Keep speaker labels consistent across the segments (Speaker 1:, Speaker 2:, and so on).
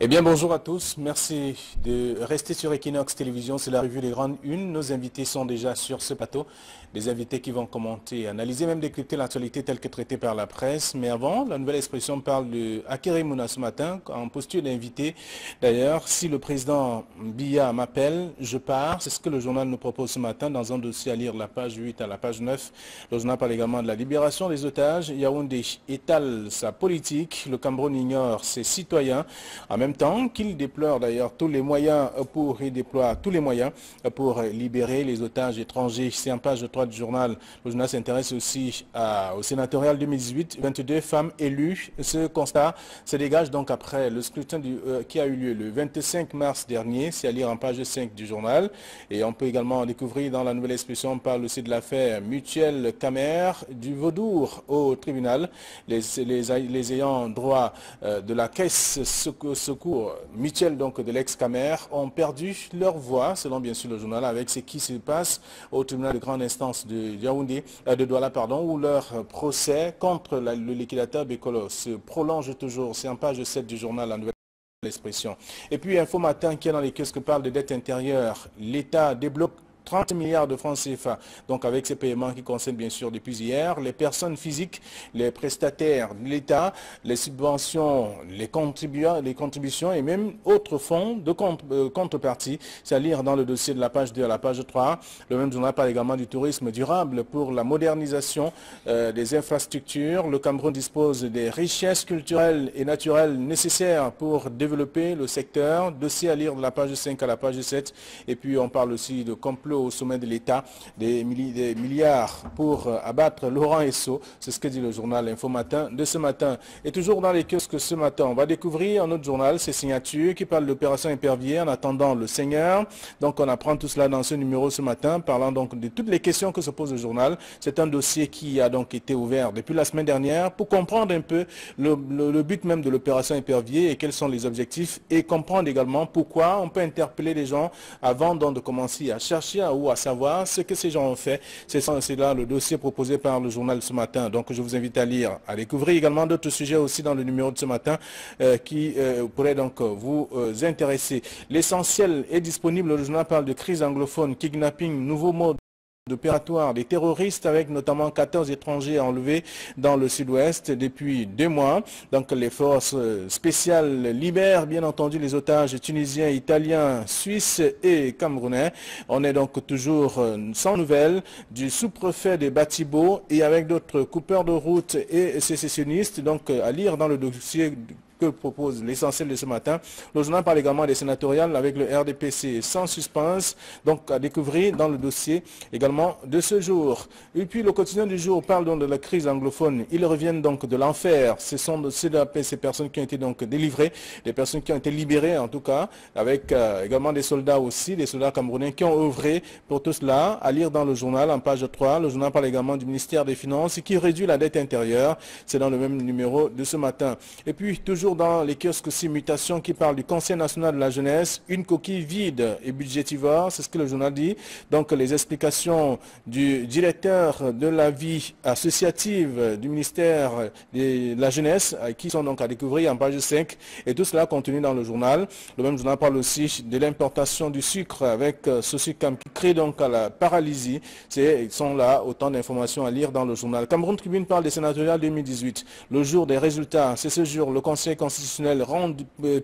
Speaker 1: Eh bien, bonjour à tous. Merci de rester sur Equinox Télévision. C'est la revue des grandes unes. Nos invités sont déjà sur ce plateau. Des invités qui vont commenter, analyser, même décrypter l'actualité telle que traitée par la presse. Mais avant, la nouvelle expression parle de Akere Mouna ce matin, en posture d'invité. D'ailleurs, si le président Biya m'appelle, je pars. C'est ce que le journal nous propose ce matin dans un dossier à lire la page 8 à la page 9. Le journal parle également de la libération des otages. Yaoundé étale sa politique. Le Cameroun ignore ses citoyens. En même temps qu'il déplore d'ailleurs tous les moyens pour libérer les otages étrangers. C'est en page 3 du journal. Le journal s'intéresse aussi au sénatorial 2018, 22 femmes élues. Ce constat se dégage donc après le scrutin qui a eu lieu le 25 mars dernier. C'est à lire en page 5 du journal. Et on peut également découvrir dans la nouvelle expression, on parle aussi de l'affaire Mutuelle Camer, du vaudour au tribunal. Les ayants droit de la caisse secours mutuel donc de l'ex-Camer ont perdu leur voix, selon bien sûr le journal, avec ce qui se passe au tribunal de grande instance de Yaoundé, de Douala, pardon, où leur procès contre le liquidateur Bekolo se prolonge toujours. C'est en page 7 du journal, la nouvelle expression. Et puis Info Matin qui est dans les kiosques parle de dette intérieure. L'État débloque 30 milliards de francs CFA. Donc avec ces paiements qui concernent bien sûr depuis hier, les personnes physiques, les prestataires de l'État, les subventions, les contributions et même autres fonds de contrepartie. C'est à lire dans le dossier de la page 2 à la page 3. Le même journal parle également du tourisme durable pour la modernisation des infrastructures. Le Cameroun dispose des richesses culturelles et naturelles nécessaires pour développer le secteur. Dossier à lire de la page 5 à la page 7. Et puis on parle aussi de complot au sommet de l'État, des milliards pour abattre Laurent Esso. C'est ce que dit le journal Info Matin de ce matin. Et toujours dans les kiosques ce matin, on va découvrir un autre journal, c'est Signature, qui parle d'opération épervier en attendant le Seigneur. Donc on apprend tout cela dans ce numéro ce matin, parlant donc de toutes les questions que se pose le journal. C'est un dossier qui a donc été ouvert depuis la semaine dernière pour comprendre un peu le but même de l'opération épervier et quels sont les objectifs et comprendre également pourquoi on peut interpeller les gens avant donc de commencer à chercher ou à savoir ce que ces gens ont fait. C'est là le dossier proposé par le journal ce matin. Donc je vous invite à lire, à découvrir également d'autres sujets aussi dans le numéro de ce matin qui pourraient donc vous intéresser. L'essentiel est disponible. Le journal parle de crise anglophone, kidnapping, nouveau mode d'opératoire des terroristes avec notamment 14 étrangers enlevés dans le sud-ouest depuis 2 mois. Donc les forces spéciales libèrent bien entendu les otages tunisiens, italiens, suisses et camerounais. On est donc toujours sans nouvelles du sous-préfet de Batibo et avec d'autres coupeurs de route et sécessionnistes. Donc à lire dans le dossier que propose l'essentiel de ce matin. Le journal parle également des sénatoriales avec le RDPC sans suspense, donc à découvrir dans le dossier également de ce jour. Et puis le quotidien du jour parle donc de la crise anglophone. Ils reviennent donc de l'enfer. Ce sont ces personnes qui ont été donc délivrées, des personnes qui ont été libérées en tout cas, avec également des soldats aussi, des soldats camerounais qui ont œuvré pour tout cela. À lire dans le journal en page 3. Le journal parle également du ministère des Finances qui réduit la dette intérieure. C'est dans le même numéro de ce matin. Et puis toujours dans les kiosques aussi, mutation qui parle du Conseil national de la jeunesse, une coquille vide et budgétivore, c'est ce que le journal dit. Donc les explications du directeur de la vie associative du ministère de la jeunesse qui sont donc à découvrir en page 5 et tout cela contenu dans le journal. Le même journal parle aussi de l'importation du sucre avec Socicam qui crée donc à la paralysie. Ils sont là autant d'informations à lire dans le journal. Cameroun Tribune parle des sénatoriales 2018. Le jour des résultats, c'est ce jour, le Conseil constitutionnel rend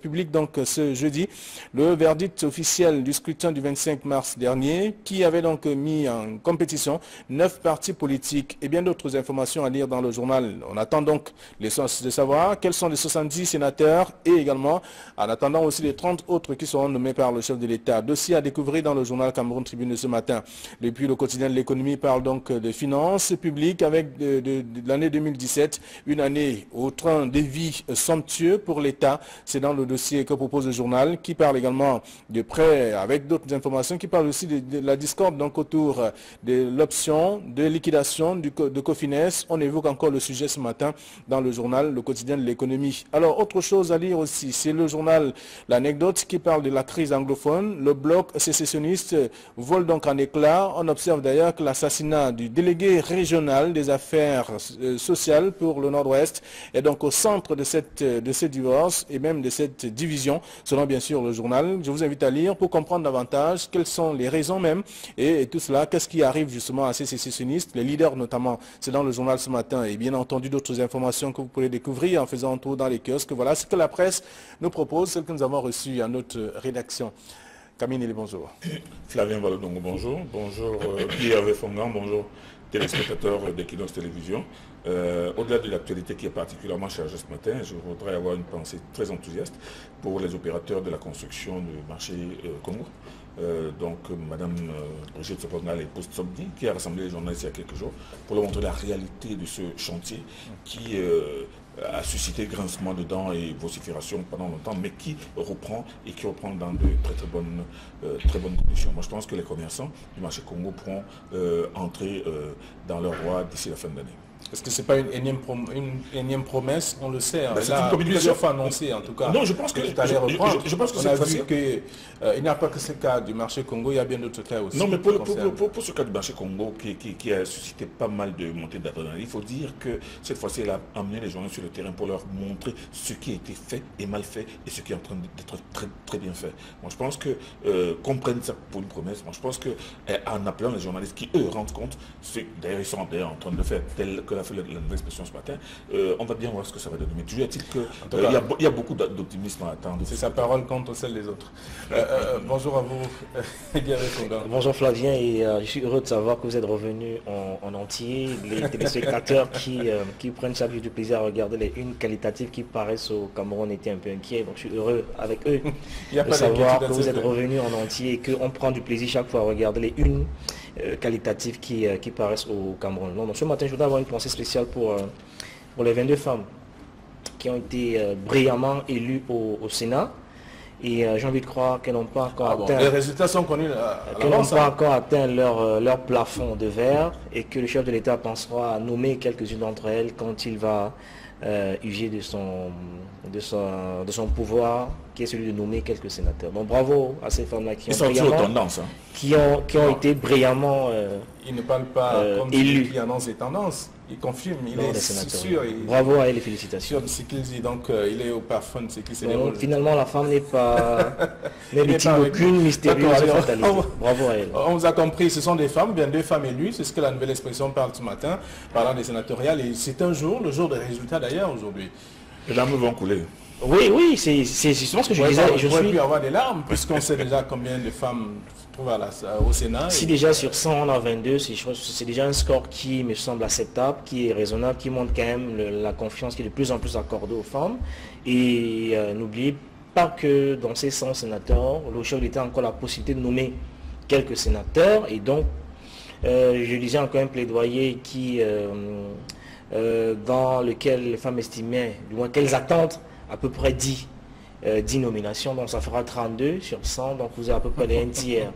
Speaker 1: public donc ce jeudi le verdict officiel du scrutin du 25 mars dernier qui avait donc mis en compétition 9 partis politiques et bien d'autres informations à lire dans le journal. On attend donc de savoir quels sont les 70 sénateurs et également en attendant aussi les 30 autres qui seront nommés par le chef de l'État. Dossier à découvrir dans le journal Cameroun Tribune de ce matin. Depuis le quotidien de l'économie parle donc de finances publiques avec de l'année 2017, une année au train de vie somptueux pour l'État. C'est dans le dossier que propose le journal qui parle également de prêts avec d'autres informations qui parlent aussi de la discorde donc autour de l'option de liquidation de Cofines. On évoque encore le sujet ce matin dans le journal Le Quotidien de l'économie. Alors autre chose à lire aussi, c'est le journal L'Anecdote qui parle de la crise anglophone. Le bloc sécessionniste vole donc en éclats. On observe d'ailleurs que l'assassinat du délégué régional des affaires sociales pour le Nord-Ouest est donc au centre de ce divorce et même de cette division, selon bien sûr le journal. Je vous invite à lire pour comprendre davantage quelles sont les raisons même et tout cela, qu'est-ce qui arrive justement à ces sécessionnistes, les leaders notamment, c'est dans le journal ce matin et bien entendu d'autres informations que vous pourrez découvrir en faisant un tour dans les kiosques. Voilà ce que la presse nous propose, celle que nous avons reçue à notre rédaction. Camille, bonjour.
Speaker 2: Flavien Valodongo, bonjour. Bonjour Pierre Fongan, bonjour téléspectateurs d'Equinox Télévision. Au-delà de l'actualité qui est particulièrement chargée ce matin, je voudrais avoir une pensée très enthousiaste pour les opérateurs de la construction du marché Congo. Donc Madame Brigitte Soponga, l'épouse Tsobdi, qui a rassemblé les journalistes il y a quelques jours pour leur montrer la réalité de ce chantier qui a suscité grincement de dents et vocifération pendant longtemps, mais qui reprend et qui reprend dans de très bonnes conditions. Moi, je pense que les commerçants du marché Congo pourront entrer dans leur droit d'ici la fin de l'année.
Speaker 1: Est-ce que ce n'est pas une énième promesse? On le sait.
Speaker 2: Ben,
Speaker 1: là, plusieurs fois annoncé en tout cas.
Speaker 2: Non, je pense que
Speaker 1: on a vu qu'il n'y a pas que ce cas du marché Congo, il y a bien d'autres cas aussi.
Speaker 2: Non, mais pour ce cas du marché Congo qui a suscité pas mal de montées d'adrénaline, il faut dire que cette fois-ci, elle a amené les journalistes sur le terrain pour leur montrer ce qui a été fait et mal fait et ce qui est en train d'être très bien fait. Moi, je pense que qu'on prenne ça pour une promesse. Moi, je pense qu'en appelant les journalistes qui, eux, rendent compte, d'ailleurs, ils sont en train de le faire, tel que l'a fait la nouvelle expression ce matin, on va bien voir ce que ça va donner. Mais toujours est-il qu'il y a beaucoup d'optimisme à attendre.
Speaker 1: C'est sa parole contre celle des autres. Bonjour à vous,
Speaker 3: Bonjour Flavien, et je suis heureux de savoir que vous êtes revenu en entier. Les téléspectateurs qui prennent chaque jour du plaisir à regarder les unes qualitatives qui paraissent au Cameroun étaient un peu inquiets. Donc je suis heureux avec eux de savoir que vous êtes revenu en entier et qu'on prend du plaisir chaque fois à regarder les unes qualitatives qui paraissent au Cameroun. Donc ce matin, je voudrais avoir une pensée spéciale pour les 22 femmes qui ont été brillamment élues au Sénat. Et j'ai envie de croire qu'elles n'ont pas encore atteint,
Speaker 1: les résultats sont connus
Speaker 3: leur plafond de verre et que le chef de l'État pensera à nommer quelques-unes d'entre elles quand il va user de son pouvoir, qui est celui de nommer quelques sénateurs. Donc bravo à ces femmes-là qui ont été brillamment
Speaker 1: il ne parle pas comme celui qui annonce les tendances. Il confirme, il est sûr.
Speaker 3: Bravo à elle et félicitations.
Speaker 1: Ce qu'il dit, donc il est au parfum de ce qui se
Speaker 3: déroule. Finalement, la femme n'est pas victime d'aucune mystérieuse fatalité. Bravo à elle.
Speaker 1: On vous a compris, ce sont des femmes, bien deux femmes élues, c'est ce que la nouvelle expression parle ce matin, parlant des sénatoriales. Et c'est un jour, le jour des résultats d'ailleurs aujourd'hui.
Speaker 2: Les larmes vont couler.
Speaker 3: Oui, c'est justement ce que je disais.
Speaker 1: Je pourrais plus avoir des larmes, puisqu'on sait déjà combien de femmes se trouvent au Sénat.
Speaker 3: Si déjà sur 100, on a 22, c'est déjà un score qui me semble acceptable, qui est raisonnable, qui montre quand même la confiance qui est de plus en plus accordée aux femmes. Et n'oubliez pas que dans ces 100 sénateurs, le chef de l'État a encore la possibilité de nommer quelques sénateurs. Et donc, je lisais encore un plaidoyer dans lequel les femmes estimaient, du moins qu'elles attendent à peu près 10 nominations, donc ça fera 32 sur 100, donc vous avez à peu près un tiers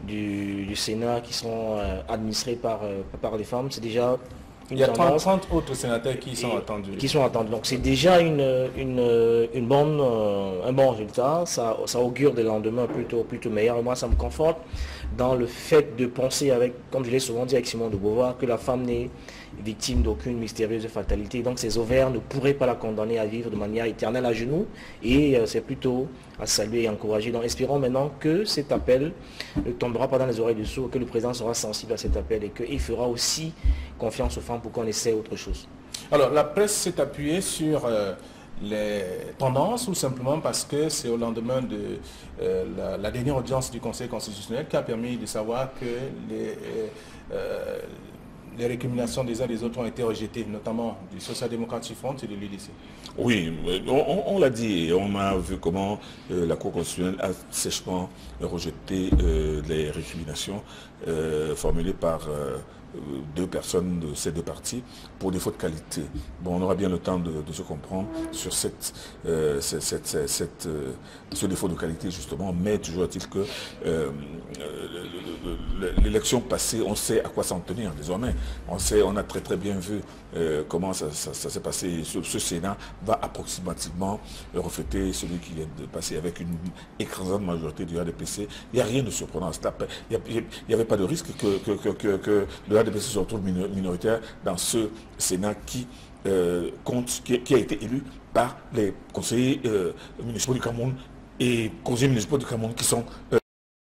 Speaker 3: du Sénat qui sont administrés par les femmes. C'est déjà
Speaker 1: il y a 30 autres sénateurs qui sont attendus.
Speaker 3: Donc c'est déjà un bon résultat, ça augure des lendemains plutôt meilleurs. Et moi ça me conforte dans le fait de penser avec, comme je l'ai souvent dit avec Simone de Beauvoir, que la femme n'est victime d'aucune mystérieuse fatalité. Donc ses ovaires ne pourraient pas la condamner à vivre de manière éternelle à genoux. Et c'est plutôt à saluer et encourager. Donc espérons maintenant que cet appel ne tombera pas dans les oreilles du sourd, que le président sera sensible à cet appel et qu'il fera aussi confiance aux femmes pour qu'on essaie autre chose.
Speaker 1: Alors la presse s'est appuyée sur les tendances ou simplement parce que c'est au lendemain de la dernière audience du Conseil constitutionnel qui a permis de savoir que les récriminations des uns des autres ont été rejetées, notamment du Social-Démocratique Front et de l'UDC.
Speaker 2: Oui, on l'a dit et on a vu comment la Cour constitutionnelle a sèchement rejeté les récriminations formulées par deux personnes de ces deux partis pour défaut de qualité. Bon, on aura bien le temps de se comprendre sur ce défaut de qualité justement, mais toujours est-il que l'élection passée, on sait à quoi s'en tenir désormais. On a très bien vu comment ça s'est passé. Ce Sénat va approximativement refléter celui qui vient de passer avec une écrasante majorité du RDPC. Il n'y a rien de surprenant à cela. Il n'y avait pas de risque que le RDPC se retrouve minoritaire dans ce Sénat qui a été élu par les conseillers municipaux du Cameroun et conseillers municipaux du Cameroun qui sont